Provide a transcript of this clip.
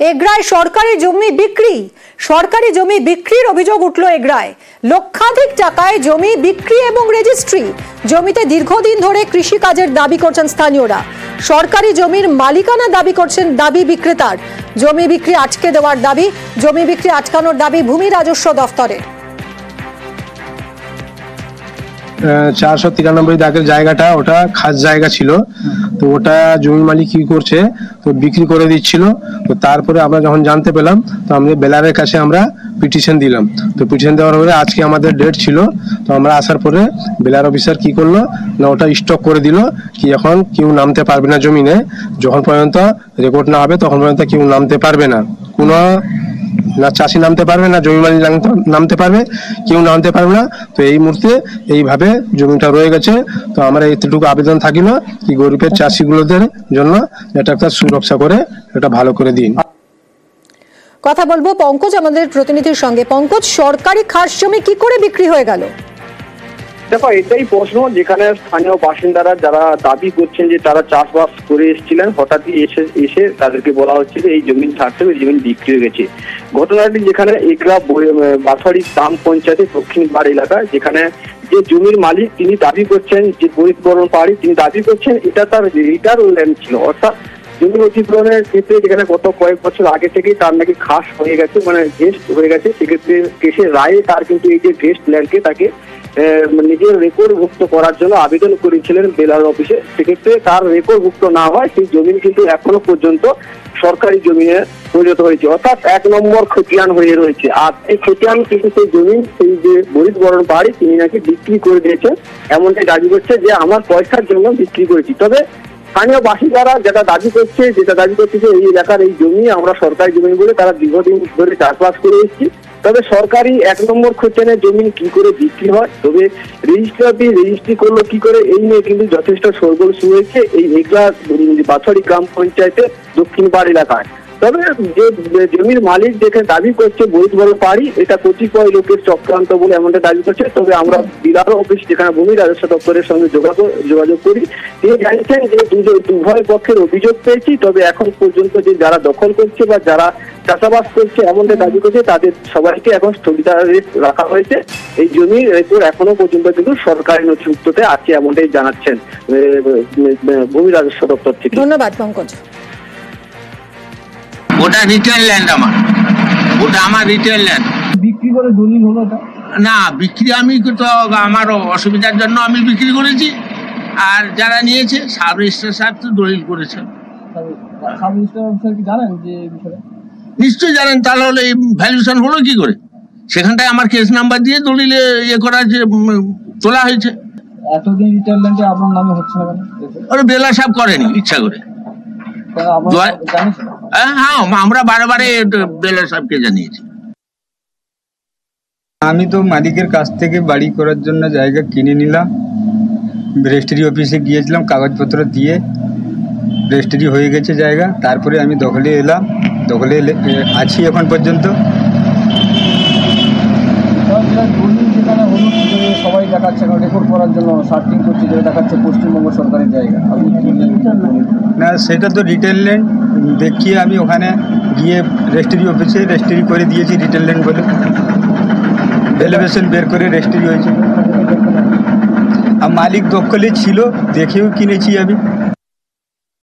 এগরায় সরকারি জমি বিক্রির অভিযোগ উঠল এগরায়। লক্ষাধিক টাকায় জমি বিক্রি এবং রেজিস্ট্রি। জমিতে দীর্ঘদিন ধরে কৃষি কাজের দাবি করছেন স্থানীয়রা। সরকারি জমির মালিকানা দাবি করছেন দাবি বিক্রেতার। জমি বিক্রি আটকে দেওয়ার দাবি, জমি বিক্রি আটকানোর দাবি ভূমি রাজস্ব দফতরের। 493 দাগের জায়গাটা ওটা খাস জায়গা ছিল, তো ওটা জমি মালিক কি করছে, তো বিক্রি করে দিচ্ছিল। তো তারপরে আমরা যখন জানতে পেলাম, তো আমরা বেলারের কাছে আমরা পিটিশন দিলাম। তো পিটিশন দেওয়ার পরে আজকে আমাদের ডেট ছিল, তো আমরা আসার পরে বেলার অফিসার কি করলো না, ওটা স্টক করে দিল কি এখন কেউ নামতে পারবে না জমিনে। যখন পর্যন্ত রেকর্ড না হবে তখন পর্যন্ত কেউ নামতে পারবে না, কোনো না চাষি নামতে পারবে না জমি মালিক নামতে পারবে, কেউ নামতে পারবে না। তো এই মুহূর্তে এইভাবে জমিটা রয়ে গেছে। তো আমরা এতটুকু আবেদন থাকিল কি গরিবের চাষিগুলোদের জন্য এটা একটা সুরক্ষা করে এটা ভালো করে দিন। কথা বলবো পঙ্কজ আমাদের প্রতিনিধির সঙ্গে। পঙ্কজ, সরকারি খাস জমি কি করে বিক্রি হয়ে গেল? দেখো, এটাই প্রশ্ন, যেখানে স্থানীয় বাসিন্দারা যারা দাবি করছেন যে তারা চাষবাস করে এসেছিলেন, হঠাৎই এসে তাদেরকে বলা হচ্ছে যে এই জমি ছাড়তে হবে, জমি বিক্রি হয়ে গেছে। ঘটনাটি যেখানে এগরা বাছাড়ি গ্রাম পঞ্চায়েতের দক্ষিণ পাড় এলাকায়, যেখানে যে জমির মালিক তিনি দাবি করছেন যে বরিশবরণ পাড়ি, তিনি দাবি করছেন এটা তার রিটার ল্যান্ড ছিল, অর্থাৎ জমি অধিগ্রহণের ক্ষেত্রে যেখানে গত কয়েক বছর আগে থেকেই তার নাকি খাস হয়ে গেছে, মানে ভেস্ট হয়ে গেছে। সেক্ষেত্রে কেসের রায়ে তার কিন্তু এই যে ভেস্ট ল্যান্ডকে তাকে নিজের রেকর্ডভুক্ত করার জন্য আবেদন করেছিলেন বেলার অফিসে। সেক্ষেত্রে তার রেকর্ডভুক্ত না হয় সেই জমি কিন্তু এখনো পর্যন্ত সরকারি জমিনে পরিণত হয়েছে, অর্থাৎ 1 নম্বর খতিয়ান হয়ে রয়েছে। আর এই খতিয়ান কিন্তু সেই জমি সেই যে বরিশবরণ পাহাড়ি তিনি নাকি বিক্রি করে দিয়েছেন, এমনটাই দাবি করছে যে আমার পয়সার জন্য বিক্রি করেছি। তবে স্থানীয় বাসিন্দারা যেটা দাবি করছে যে এই এলাকার এই জমি আমরা সরকারি জমি বলে তারা দীর্ঘদিন ধরে চাষবাস করে এসেছি। তবে সরকারি 1 নম্বর খতিয়ানের জমি কি করে বিক্রি হয়, তবে রেজিস্ট্রি করলো কি করে, এই নিয়ে কিন্তু যথেষ্ট শোরগোল শুরু হয়েছে এই এগরা বাছাড়ি গ্রাম পঞ্চায়েতের দক্ষিণ পাড় এলাকায়। তবে যে জমির মালিক যেখানে দাবি করছে বরিশবরণ পাড়ি, এটা কতিপয় লোকের চক্রান্ত বলে এমনটা দাবি করছে। তবে আমরা বিআরও অফিস যেখানে ভূমি রাজস্ব দপ্তরের সঙ্গে যোগাযোগ করি, তিনি জানিয়েছেন যে উভয় পক্ষের অভিযোগ পেয়েছি, তবে এখন পর্যন্ত যে যারা দখল করছে বা যারা চাষাবাস করছে এমনটা দাবি করছে তাদের সবাইকে এখন স্থগিতাদেশ রাখা হয়েছে। এই জমির রেকর্ড এখনো পর্যন্ত কিন্তু সরকারি নথিভুক্ততে আছে, এমনটাই জানাচ্ছেন ভূমি রাজস্ব দপ্তর থেকে। ধন্যবাদ পঙ্কজ। ওটা রিটেল ল্যান্ড, ওটা আমার রিটেল ল্যান্ড। বিক্রি করে দলিল হলো না, বিক্রি আমি তো আমার অসুবিধার জন্য আমি বিক্রি করেছি, আর যারা নিয়েছে সাব রেজিস্ট্রার সাহেব তো দলিল করেছেন। সাব রেজিস্ট্রার কি জানেন যে বিষয়ে? নিশ্চয়ই জানেন, তাহলে হলে এই ভ্যালুয়েশন হলো কি করে? সেখানটায় আমার কেস নাম্বার দিয়ে দলিলে করা যে তোলা হয়েছে। এতদিন রিটেল ল্যান্ডে আপনার নামে হচ্ছে না কেন? ওরা বেলা সাহেব করেনি ইচ্ছা করে। হ্যাঁ, আমরা বারে বেলা সাহেবকে জানিয়েছি। আমি তো মালিকের কাছ থেকে বাড়ি করার জন্য জায়গা কিনে নিলাম, রেজিস্ট্রি অফিসে গিয়েছিলাম, কাগজপত্র দিয়ে রেজিস্ট্রি হয়ে গেছে জায়গা। তারপরে আমি দখলে এলাম, দখলে আছি এখন পর্যন্ত। সবাই দেখাচ্ছে রেকর্ড করার জন্য সার্চিং করছে, যেটা দেখাচ্ছে পশ্চিমবঙ্গ সরকারের জায়গা। না, সেটা তো রিটেল ল্যান্ড দেখিয়ে আমি ওখানে গিয়ে রেজিস্ট্রি অফিসে রেজিস্ট্রি করে দিয়েছি রিটেল ল্যান্ড বলে, ভ্যালুয়েশন বের করে রেজিস্ট্রি হয়েছে। আর মালিক দখলে ছিল, দেখেও কিনেছি আমি।